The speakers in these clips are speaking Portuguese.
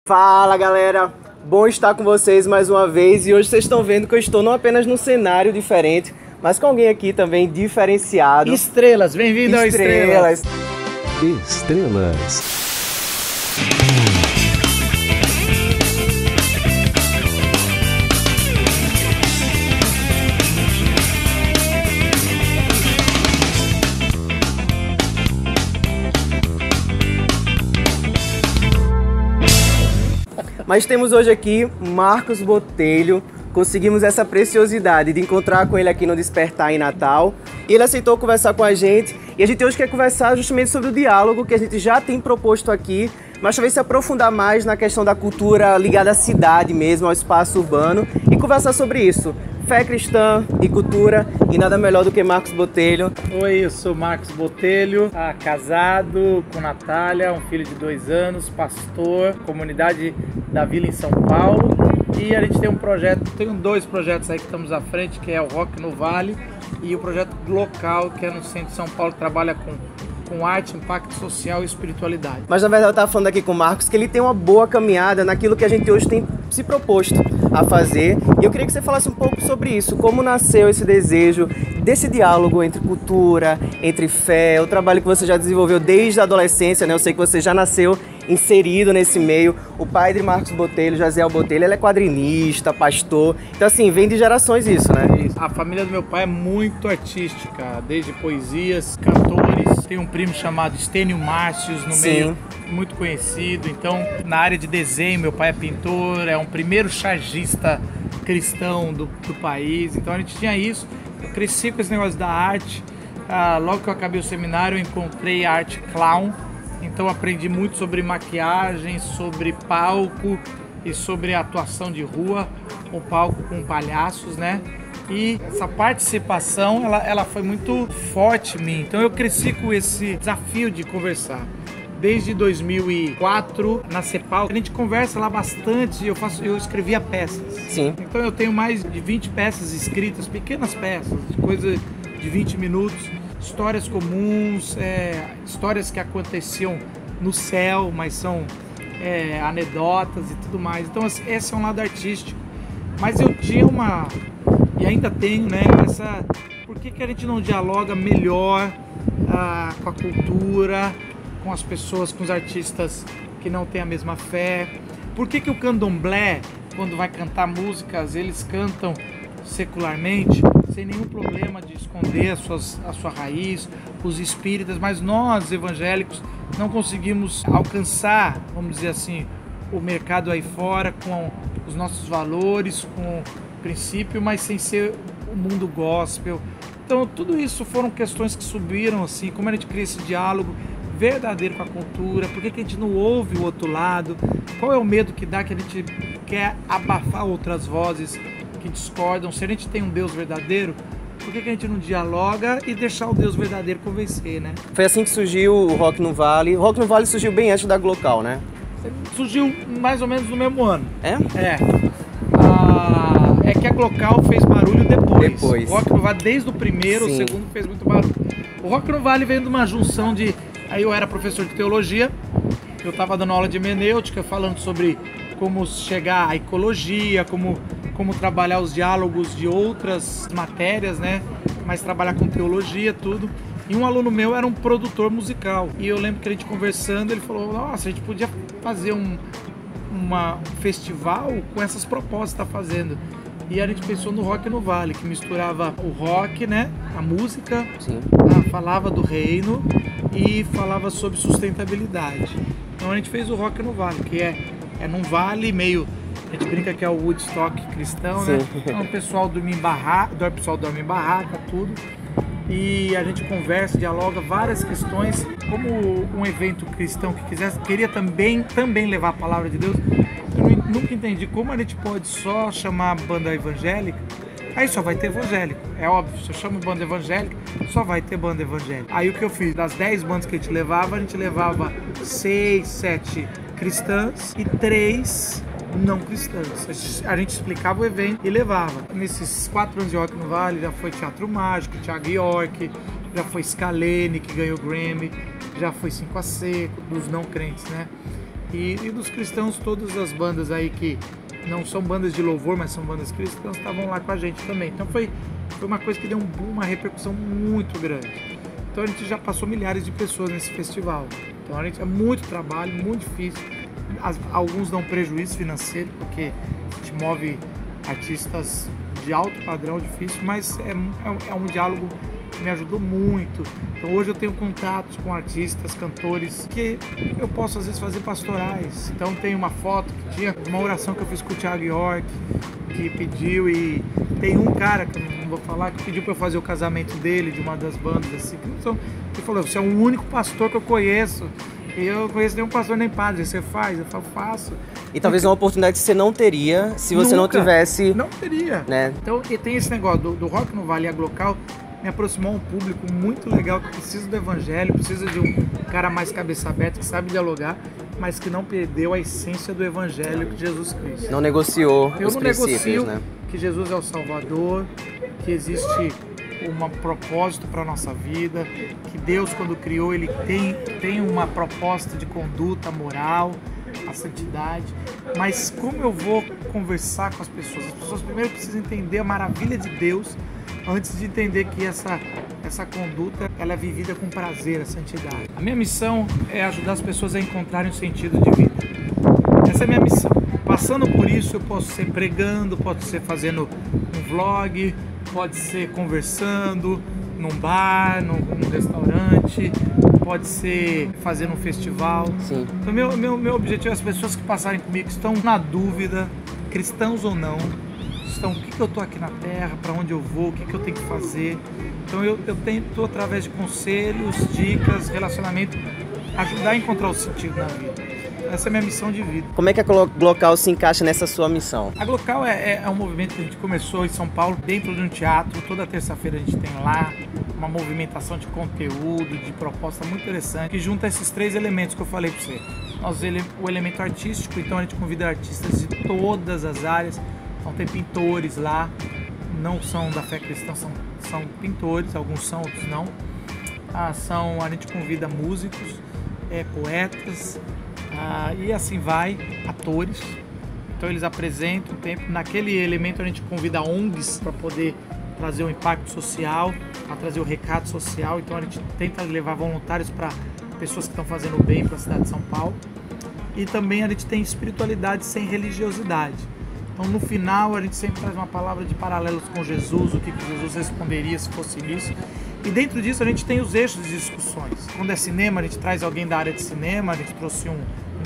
Fala galera, bom estar com vocês mais uma vez e hoje vocês estão vendo que eu estou não apenas num cenário diferente, mas com alguém aqui também diferenciado. Estrelas, bem-vindo ao Estrelas. Estrelas. Mas temos hoje aqui Marcos Botelho, conseguimos essa preciosidade de encontrar com ele aqui no Despertar em Natal. E ele aceitou conversar com a gente e a gente hoje quer conversar justamente sobre o diálogo que a gente já tem proposto aqui, mas talvez se aprofundar mais na questão da cultura ligada à cidade mesmo, ao espaço urbano e conversar sobre isso. Fé cristã e cultura, e nada melhor do que Marcos Botelho. Oi, eu sou Marcos Botelho, casado com Natália, um filho de 2 anos, pastor, comunidade da Vila em São Paulo. E a gente tem um projeto, tem 2 projetos aí que estamos à frente, que é o Rock no Vale e o projeto local, que é no centro de São Paulo, que trabalha com arte, impacto social e espiritualidade. Mas na verdade eu estava falando aqui com o Marcos que ele tem uma boa caminhada naquilo que a gente hoje tem se proposto a fazer. E eu queria que você falasse um pouco sobre isso, como nasceu esse desejo desse diálogo entre cultura, entre fé, o trabalho que você já desenvolveu desde a adolescência, né? Eu sei que você já nasceu inserido nesse meio. O pai de Marcos Botelho, Jaziel Botelho, ele é quadrinista, pastor. Então assim, vem de gerações isso, né? A família do meu pai é muito artística, desde poesias, cantores. Tem um primo chamado Estênio Márcios no meio, muito conhecido. Então, na área de desenho, meu pai é pintor, é um primeiro chargista cristão do país. Então a gente tinha isso. Eu cresci com esse negócio da arte. Logo que eu acabei o seminário, eu encontrei a arte clown. Então aprendi muito sobre maquiagem, sobre palco e sobre atuação de rua, o palco com palhaços, né? E essa participação, ela foi muito forte em mim. Então eu cresci com esse desafio de conversar. Desde 2004, na CEPAL, a gente conversa lá bastante, eu escrevia peças. Sim. Então eu tenho mais de 20 peças escritas, pequenas peças, coisa de 20 minutos. Histórias comuns, histórias que aconteciam no céu, mas são anedotas e tudo mais. Então esse é um lado artístico. Mas eu tinha e ainda tenho, né, por que a gente não dialoga melhor com a cultura, com as pessoas, com os artistas que não têm a mesma fé? Por que o candomblé, quando vai cantar músicas, eles cantam secularmente, sem nenhum problema de esconder a sua raiz, os espíritas, mas nós, evangélicos, não conseguimos alcançar, vamos dizer assim, o mercado aí fora com os nossos valores, com o princípio, mas sem ser o mundo gospel. Então tudo isso foram questões que subiram, assim, como a gente cria esse diálogo verdadeiro com a cultura, por que a gente não ouve o outro lado, qual é o medo que dá que a gente quer abafar outras vozes que discordam. Se a gente tem um Deus verdadeiro, por que a gente não dialoga e deixar o Deus verdadeiro convencer, né? Foi assim que surgiu o Rock no Vale. O Rock no Vale surgiu bem antes da Glocal, né? Surgiu mais ou menos no mesmo ano. É? É que a Glocal fez barulho depois. O Rock no Vale, desde o primeiro, Sim. o segundo fez muito barulho. O Rock no Vale veio de uma junção de... Aí eu era professor de teologia, eu estava dando aula de hermenêutica, falando sobre como chegar à ecologia, como trabalhar os diálogos de outras matérias, né? Mas trabalhar com teologia, tudo. E um aluno meu era um produtor musical. E eu lembro que a gente conversando, ele falou, nossa, a gente podia fazer um festival com essas propostas que está fazendo. E a gente pensou no Rock no Vale, que misturava o rock, né? A música, falava do reino e falava sobre sustentabilidade. Então a gente fez o Rock no Vale, que é num vale meio... A gente brinca que é o Woodstock cristão, né? Então o pessoal dorme em barraca, tudo. E a gente conversa, dialoga várias questões. Como um evento cristão que queria também levar a palavra de Deus, eu nunca entendi como a gente pode só chamar a banda evangélica, aí só vai ter evangélico. É óbvio, se eu chamo banda evangélica, só vai ter banda evangélica. Aí o que eu fiz? Das 10 bandas que a gente levava 6, 7 cristãs e 3 não cristãs. A gente explicava o evento e levava. Nesses 4 anos de Rock no Vale já foi Teatro Mágico, Thiago York, já foi Scalene, que ganhou o Grammy, já foi 5 a Seco, dos não crentes, né? E dos cristãos, todas as bandas aí que não são bandas de louvor, mas são bandas cristãs, estavam lá com a gente também. Então foi uma coisa que deu uma repercussão muito grande. Então a gente já passou milhares de pessoas nesse festival. Então a gente é muito trabalho, muito difícil. Alguns dão prejuízo financeiro, porque a gente move artistas de alto padrão, difícil, mas é um diálogo que me ajudou muito. Então hoje eu tenho contatos com artistas, cantores, que eu posso às vezes fazer pastorais. Então tem uma foto que tinha uma oração que eu fiz com o Thiago York, que pediu, e tem um cara, que eu não vou falar, que pediu para eu fazer o casamento dele, de uma das bandas, assim, que falou, você é o único pastor que eu conheço, e eu não conheço nenhum pastor nem padre, você faz? Eu falo, faço. E talvez uma oportunidade que você não teria se você não tivesse... Não teria. Né? Então, e tem esse negócio do Rock no Vale, a Glocal me aproximou a um público muito legal que precisa do evangelho, precisa de um cara mais cabeça aberta, que sabe dialogar, mas que não perdeu a essência do evangelho de Jesus Cristo. Não negociou os não princípios, negocio, né? Que Jesus é o Salvador, que existe um propósito para a nossa vida, que Deus, quando criou, ele tem uma proposta de conduta moral, a santidade. Mas como eu vou conversar com as pessoas? As pessoas primeiro precisam entender a maravilha de Deus, antes de entender que essa conduta ela é vivida com prazer, a santidade. A minha missão é ajudar as pessoas a encontrarem um sentido de vida. Essa é a minha missão. Passando por isso, eu posso ser pregando, posso ser fazendo um vlog, pode ser conversando num bar, num restaurante, pode ser fazendo um festival. Sim. Então meu objetivo é as pessoas que passarem comigo, que estão na dúvida, cristãos ou não, o que eu estou aqui na Terra, para onde eu vou, o que eu tenho que fazer. Então eu tento, através de conselhos, dicas, relacionamento, ajudar a encontrar o sentido na vida. Essa é a minha missão de vida. Como é que a Glocal se encaixa nessa sua missão? A Glocal é um movimento que a gente começou em São Paulo, dentro de um teatro. Toda terça-feira a gente tem lá uma movimentação de conteúdo, de proposta muito interessante, que junta esses três elementos que eu falei para você. O elemento artístico, então a gente convida artistas de todas as áreas. Então tem pintores lá, não são da fé cristã, são pintores, alguns são, outros não. A gente convida músicos, poetas, e assim vai, atores. Então eles apresentam o tempo. Naquele elemento a gente convida ONGs para poder trazer o impacto social, para trazer o recado social. Então a gente tenta levar voluntários para pessoas que estão fazendo bem para a cidade de São Paulo. E também a gente tem espiritualidade sem religiosidade. Então, no final, a gente sempre traz uma palavra de paralelos com Jesus, o que Jesus responderia se fosse isso. E dentro disso, a gente tem os eixos de discussões. Quando é cinema, a gente traz alguém da área de cinema, a gente trouxe um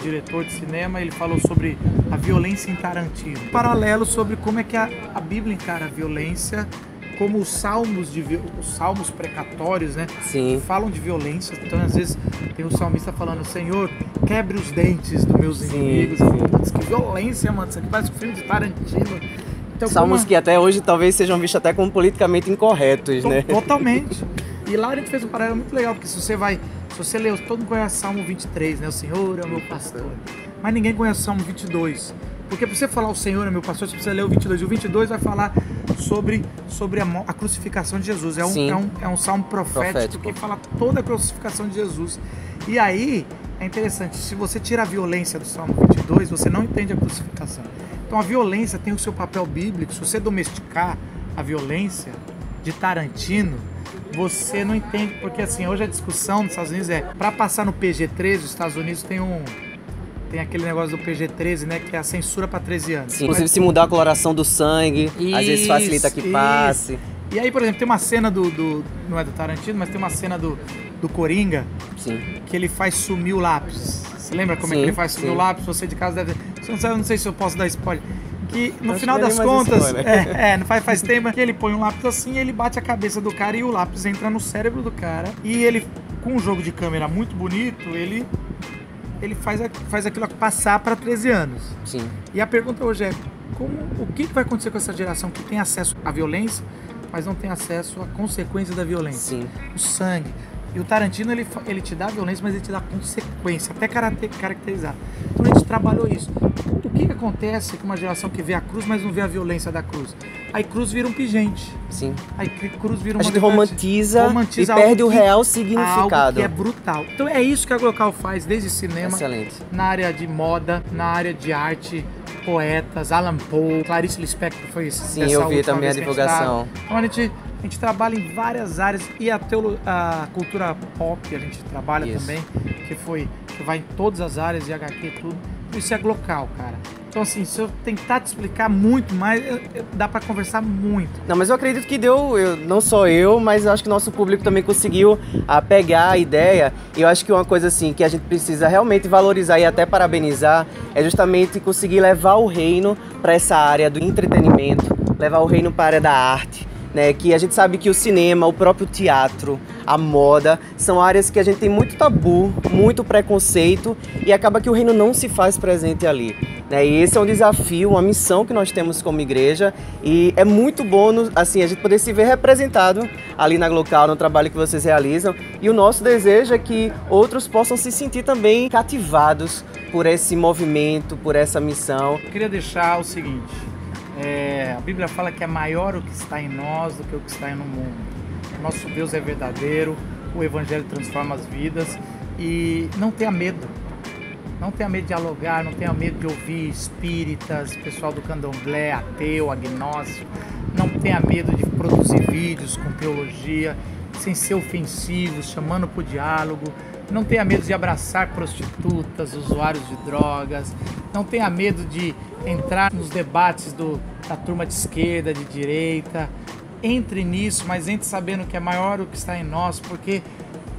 diretor de cinema, ele falou sobre a violência em Tarantino. Paralelo sobre como é que a Bíblia encara a violência, como os salmos precatórios, né? Sim. Falam de violência. Então, às vezes, tem o salmista falando, Senhor, quebre os dentes dos meus inimigos. Putz, que violência, mano. Isso aqui parece um filme de Tarantino. Então, Salmos que até hoje talvez sejam vistos até como politicamente incorretos, né? Totalmente. E lá a gente fez um paralelo muito legal, porque se você lê, todo mundo conhece o Salmo 23, né? O Senhor é o meu pastor. Mas ninguém conhece o Salmo 22. Porque para você falar o Senhor é meu pastor, você precisa ler o 22. E o 22 vai falar sobre a crucificação de Jesus. É um salmo profético que fala toda a crucificação de Jesus. E aí, é interessante, se você tira a violência do Salmo 22, você não entende a crucificação. Então a violência tem o seu papel bíblico. Se você domesticar a violência de Tarantino, você não entende, porque assim, hoje a discussão nos Estados Unidos para passar no PG-13, os Estados Unidos tem aquele negócio do PG-13, né, que é a censura para 13 anos. Sim, inclusive se mudar a coloração do sangue, às vezes facilita que passe. E aí, por exemplo, tem uma cena não é do Tarantino, mas tem uma cena do Coringa, sim, que ele faz sumir o lápis. Você lembra como é que ele faz sumir o lápis? Você de casa deve... Eu não sei se eu posso dar spoiler. Que no final das contas, não faz tempo que ele põe um lápis assim, ele bate a cabeça do cara e o lápis entra no cérebro do cara. E ele, com um jogo de câmera muito bonito, ele faz aquilo passar para 13 anos. Sim. E a pergunta hoje é, o que vai acontecer com essa geração que tem acesso à violência, mas não tem acesso à consequência da violência? Sim. O sangue. E o Tarantino, ele te dá violência, mas ele te dá consequência, até caracterizar. Então a gente trabalhou isso. O que acontece com uma geração que vê a cruz, mas não vê a violência da cruz? Aí cruz vira um pingente. Sim. Aí cruz vira uma... A gente romantiza e perde o real significado. Algo que é brutal. Então é isso que a Glocal faz desde cinema, excelente, na área de moda, na área de arte, poetas, Alan Poe, Clarice Lispector foi isso. Sim, eu vi também a divulgação. Então a gente trabalha em várias áreas e a cultura pop a gente trabalha também, que vai em todas as áreas de HQ e tudo. Isso é Glocal, cara. Então assim, se eu tentar te explicar muito mais, dá pra conversar muito. Não, mas eu acredito que não só eu, mas eu acho que o nosso público também conseguiu pegar a ideia. E eu acho que uma coisa assim que a gente precisa realmente valorizar e até parabenizar é justamente conseguir levar o reino para essa área do entretenimento, levar o reino para a área da arte. Né, que a gente sabe que o cinema, o próprio teatro, a moda, são áreas que a gente tem muito tabu, muito preconceito e acaba que o reino não se faz presente ali. Né, e esse é um desafio, uma missão que nós temos como igreja e é muito bom assim, a gente poder se ver representado ali na Glocal, no trabalho que vocês realizam. E o nosso desejo é que outros possam se sentir também cativados por esse movimento, por essa missão. Eu queria deixar o seguinte... a Bíblia fala que é maior o que está em nós do que o que está no mundo. Nosso Deus é verdadeiro, o Evangelho transforma as vidas e não tenha medo. Não tenha medo de dialogar, não tenha medo de ouvir espíritas, pessoal do candomblé, ateu, agnóstico. Não tenha medo de produzir vídeos com teologia, sem ser ofensivos, chamando para o diálogo. Não tenha medo de abraçar prostitutas, usuários de drogas. Não tenha medo de entrar nos debates da turma de esquerda, de direita. Entre nisso, mas entre sabendo que é maior o que está em nós, porque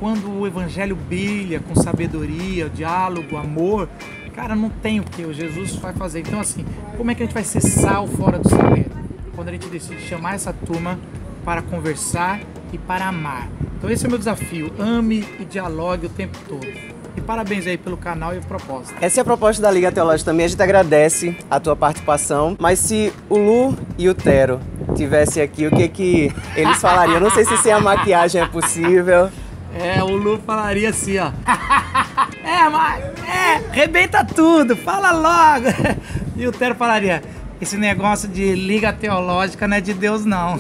quando o evangelho brilha com sabedoria, diálogo, amor, cara, não tem o que o Jesus vai fazer. Então assim, como é que a gente vai ser sal fora do saleiro? Quando a gente decide chamar essa turma para conversar e para amar. Então esse é o meu desafio, ame e dialogue o tempo todo. E parabéns aí pelo canal e a proposta. Essa é a proposta da Liga Teológica também, a gente agradece a tua participação, mas se o Lu e o Tero tivessem aqui, o que eles falariam? Eu não sei se sem a maquiagem é possível. O Lu falaria assim, ó. Rebenta tudo, fala logo. E o Tero falaria, esse negócio de Liga Teológica não é de Deus não.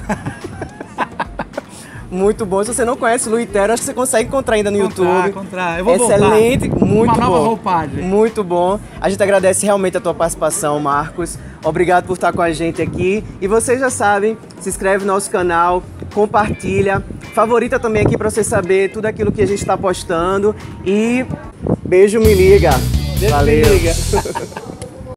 Muito bom. Se você não conhece o Lu e Tero, acho que você consegue encontrar ainda no YouTube. Eu vou excelente, voltar. muito Uma bom. nova roupagem. Muito bom. A gente agradece realmente a tua participação, Marcos. Obrigado por estar com a gente aqui. E vocês já sabem, se inscreve no nosso canal, compartilha, favorita também aqui para você saber tudo aquilo que a gente está postando. E beijo, me liga. Beijo, valeu. Me liga.